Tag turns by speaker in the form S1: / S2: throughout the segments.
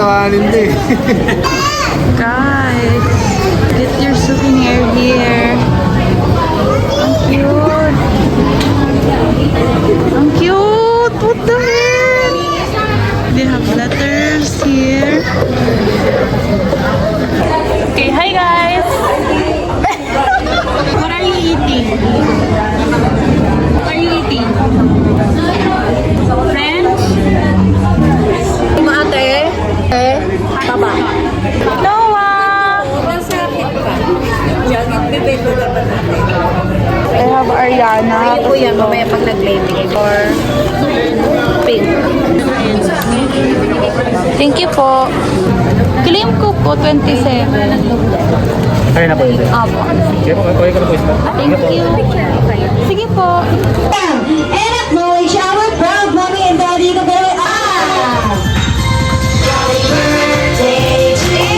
S1: kawanin din.
S2: Guys, get your souvenir here. Ang cute. Ang cute. What the heck? They have letters here. Okay, hi guys. What are you eating? What are you eating? French?
S3: Ate, baba.
S2: Noah! I have Ariana.
S3: Pili po yan mamaya pag nag-lady or pink.
S2: Thank you po. Claim ko po 27.
S1: Kaya na po.
S2: Apo.
S1: Sige po, kaya ka na po.
S2: Thank you. Sige po.
S3: And acknowledge our proud mommy and daddy to go Happy birthday to you.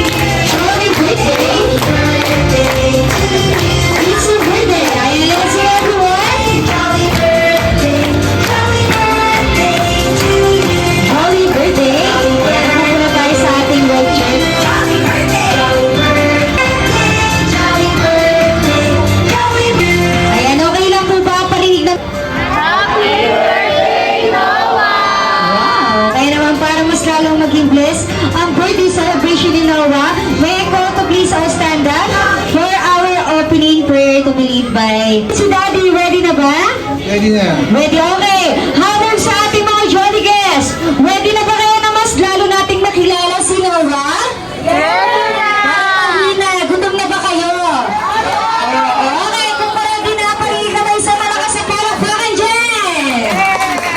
S3: Happy birthday. It's your birthday. Let's see everyone. Happy birthday. Happy birthday to you. Happy birthday. Yan, muna tayo sa ating road trip. Happy birthday. Happy birthday. Happy birthday. Happy birthday. Ayan, okay lang po ba parinig ng
S2: Happy birthday, Noah!
S3: Wow! Kaya naman para mas lalong maging blessed ang birthday celebration ni Noah, may I call to please all stand up for our opening prayer to be led by si Daddy. Ready na ba?
S1: Ready na.
S3: Ready? Okay. Habang sa ating mga jolly guests, ready na ba kayo na mas lalo nating makilala si Noah? Na, gutom na ba kayo? Okay, kung parang di na, paligid naman sa malakas na palakpakan dyan!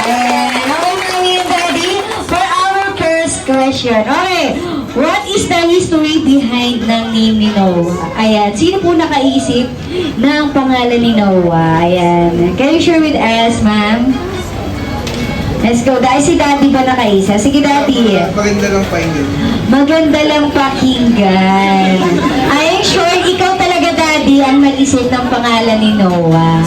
S3: And okay na ngayon, Daddy, for our first question. Okay, what is the history behind ng name ni Noah? Ayan, sino po nakaisip ng pangalan ni Noah? Ayan, can you share with us, ma'am? Let's go. Dahil si Daddy ba nakaisa? Sige, Daddy.
S1: Maganda lang paingin.
S3: Maganda lang pakinggan. I'm sure ikaw talaga, Daddy, ang nag-isip ng pangalan ni Noah.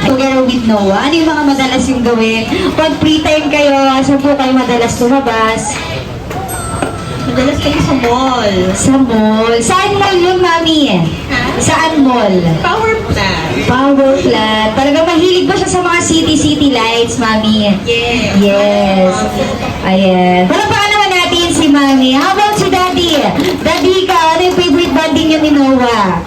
S3: Together with Noah, ano yung mga madalas yung gawin? Pag free time kayo, saan po kayo madalas lumabas?
S2: Madalas kayo sa mall.
S3: Sa mall. Saan mall yun, Mami? Saan mall?
S2: Power plant.
S3: Power plant. Talagang mahilig ba siya sa mga city lights, Mami?
S2: Yes.
S3: Yes. Ayan. Palapakan naman natin si Mami. How about si Daddy? Daddy, ka, ano yung favorite banding niyo ni Noah?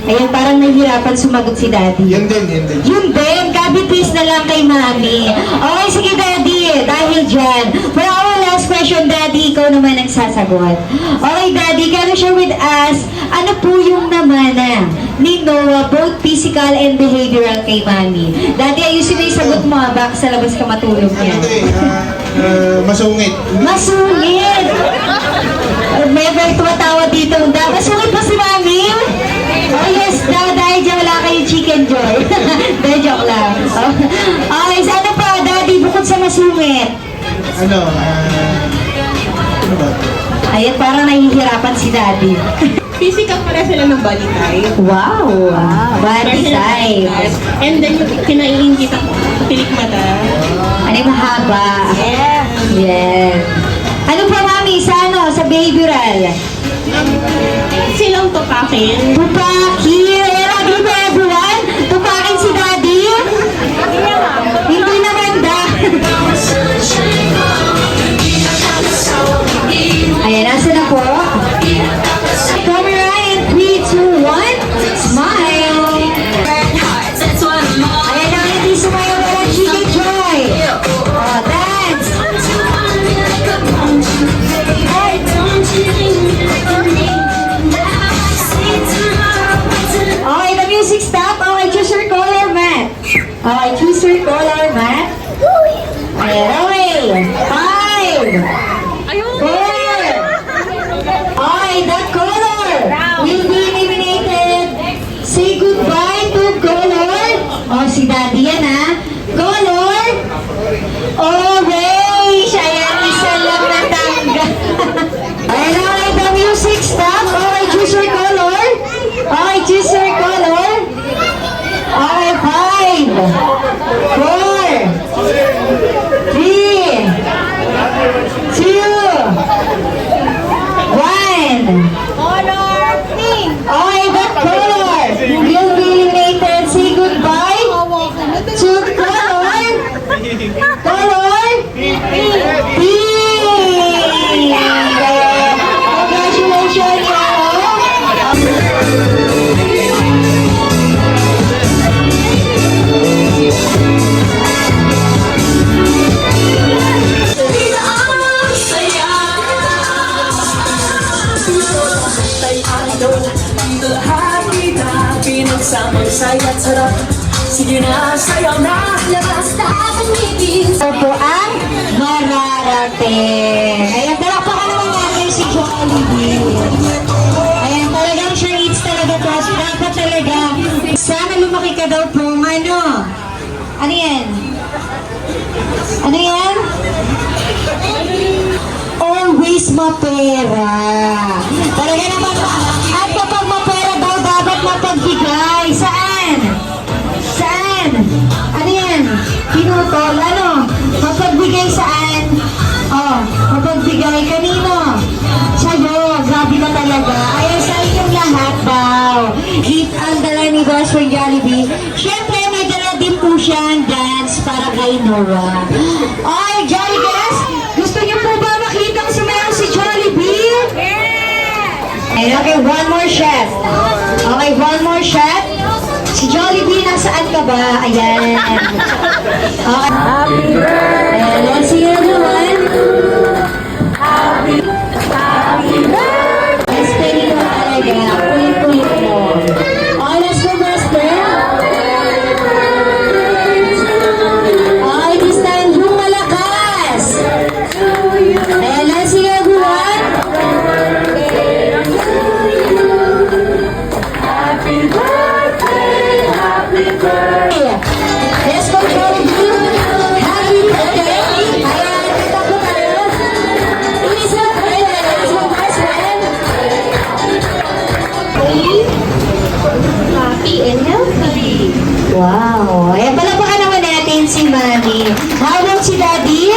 S3: Ayan, parang nahihirapan sumagot si Daddy.
S1: Yan din, yan din.
S3: Yun din, copy-paste na lang kay Mami. Okay, sige Daddy, dahil dyan. For our last question, Daddy, ikaw naman ang sasagot. Okay, Daddy, can you share with us, ano po yung namana ni Noah, both physical and behavioral kay Mami? Daddy, ayusin mo yung sagot mo, baka sa labas ka matulog
S1: Ano
S3: niya.
S1: to masungit.
S3: Masungit! May very tumatawa dito. Masungit ba si Mami? Oh yes, dahil dyan wala kayong chicken joy. Dahil joke lang. Okay, so ano pa, Daddy, bukod sa masungit?
S1: Ano ba?
S3: Ayan, parang nahihirapan si Daddy.
S4: Physical pala sila ng body type.
S3: Wow! Body type.
S4: And then yung kinaiingit ako, pilik mata.
S3: Ano yung mahaba?
S4: Yeah.
S3: Yeah. Ano pa, Mami? Sa ano? Sa behavioral?
S4: Silang tupakin.
S3: Tupaki! Lagi ba everyone? Tupakin si Daddy? Hindi naman da. Ayan, nasa na po? Camera in 3, 2, 1. Smile! Ayan na, hindi sumayaw na lang chicken joy. Oh, dance!
S5: Hey, don't you think you can make me laugh? Say tomorrow, but tonight Sarap, sige na, sayaw na, labas na aking ngipin.
S3: Ito po ang mararating. Ayan, palakpakan naman natin si Jollibee. Ayan, talagang siya needs talaga to. Dapat talaga. Sana lumaki ka daw po. Ano? Ano yan? Ano yan? Always mapera. Talaga naman. At kapag mapera daw, dapat mapagbigay. Saan? Saan? Ano yan? Pinutol? Ano? Mapagbigay saan? Oh, mapagbigay kanino? Sa'yo. Grabe ka talaga. Ayan sa inyong lahat daw. Keep ang dala ni Boss for Jollibee. Siyempre, may dala din po siyang dance para kay Nora. Ay, Jollibee, gusto niyo po ba makita kung sumayaw si Jollibee? And okay, one more shot. Okay, one more shot. Si Jollibee, nasaan ka ba? Ayan. Okay. Happy birthday. Ayan, let's see everyone. Happy birthday. Stay mo talaga. Kulit-kulit mo. Okay, let's go, Buster. Okay, this time, yung malakas. Ayan, let's see everyone.
S5: Happy birthday, happy birthday.
S3: Let's go, Jollibee. Happy birthday. Ayan, kita po tayo. Isa, ayan, let's go, best friend.
S4: Happy and healthy.
S3: Wow. Ayan, palapakan naman natin si Mami. How about si Daddy?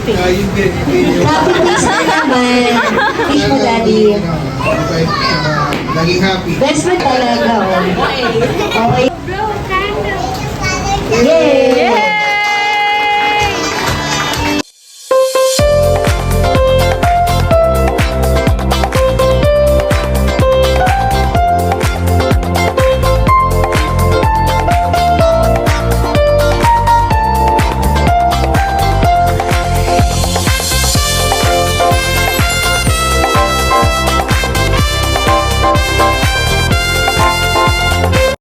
S1: Yun din. Yun yung...
S3: Happy face na naman. Wish mo, Daddy.
S1: Okay. Laging happy.
S3: Best friend talaga, oh. Okay. Yay!